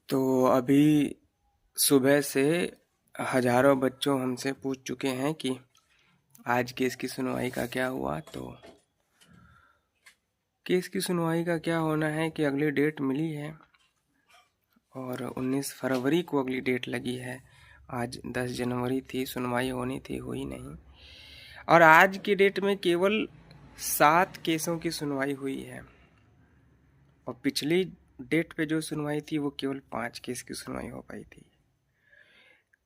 तो अभी सुबह से हजारों बच्चों हमसे पूछ चुके हैं कि आज केस की सुनवाई का क्या हुआ। तो केस की सुनवाई का क्या होना है कि अगली डेट मिली है और 19 फरवरी को अगली डेट लगी है। आज 10 जनवरी थी, सुनवाई होनी थी, हुई नहीं। और आज की डेट में केवल 7 केसों की सुनवाई हुई है और पिछली डेट पे जो सुनवाई थी वो केवल 5 केस की सुनवाई हो पाई थी।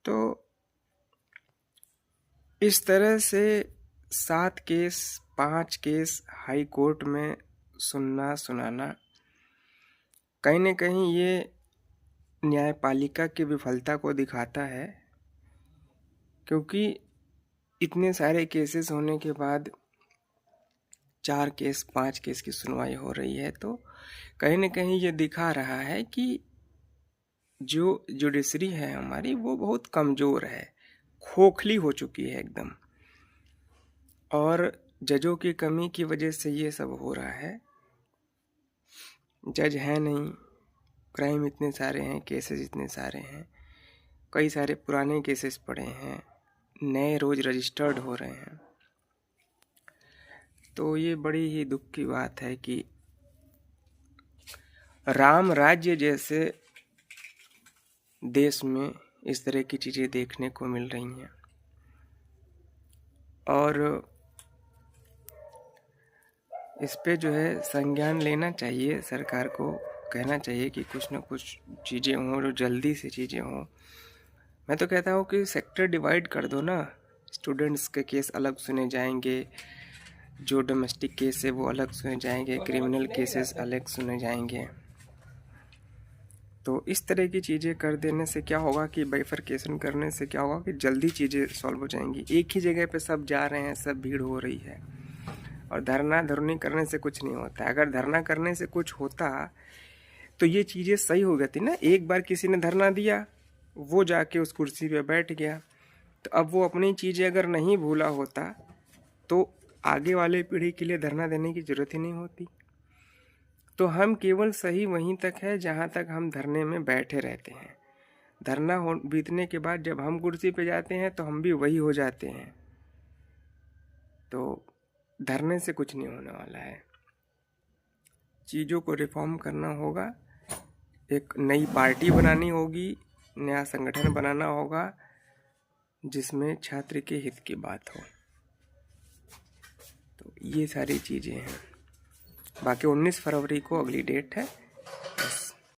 तो इस तरह से 7 केस, 5 केस हाई कोर्ट में सुनाना कहीं न कहीं ये न्यायपालिका की विफलता को दिखाता है, क्योंकि इतने सारे केसेस होने के बाद 4 केस, 5 केस की सुनवाई हो रही है। तो कहीं न कहीं ये दिखा रहा है कि जो जुडिशरी है हमारी वो बहुत कमज़ोर है, खोखली हो चुकी है एकदम। और जजों की कमी की वजह से ये सब हो रहा है। जज है नहीं, क्राइम इतने सारे हैं, केसेस इतने सारे हैं, कई सारे पुराने केसेस पड़े हैं, नए रोज रजिस्टर्ड हो रहे हैं। तो ये बड़ी ही दुख की बात है कि राम राज्य जैसे देश में इस तरह की चीज़ें देखने को मिल रही हैं। और इस पे जो है संज्ञान लेना चाहिए, सरकार को कहना चाहिए कि कुछ न कुछ चीज़ें हों, जो जल्दी से चीज़ें हों। मैं तो कहता हूँ कि सेक्टर डिवाइड कर दो ना, स्टूडेंट्स के केस अलग सुने जाएंगे, जो डोमेस्टिक केस है वो अलग सुने जाएंगे, क्रिमिनल केसेस अलग सुने जाएंगे। तो इस तरह की चीज़ें कर देने से क्या होगा कि बाइफरकेशन करने से क्या होगा कि जल्दी चीज़ें सॉल्व हो जाएंगी। एक ही जगह पे सब जा रहे हैं, सब भीड़ हो रही है, और धरना धरनी करने से कुछ नहीं होता। अगर धरना करने से कुछ होता तो ये चीज़ें सही हो गई थी ना। एक बार किसी ने धरना दिया, वो जाके उस कुर्सी पे बैठ गया, तो अब वो अपनी चीज़ें अगर नहीं भूला होता तो आगे वाले पीढ़ी के लिए धरना देने की ज़रूरत ही नहीं होती। तो हम केवल सही वहीं तक है जहाँ तक हम धरने में बैठे रहते हैं। धरना हो बीतने के बाद जब हम कुर्सी पे जाते हैं तो हम भी वही हो जाते हैं। तो धरने से कुछ नहीं होने वाला है, चीज़ों को रिफॉर्म करना होगा, एक नई पार्टी बनानी होगी, नया संगठन बनाना होगा जिसमें छात्र के हित की बात हो। तो ये सारी चीज़ें हैं। बाकी 19 फरवरी को अगली डेट है। बस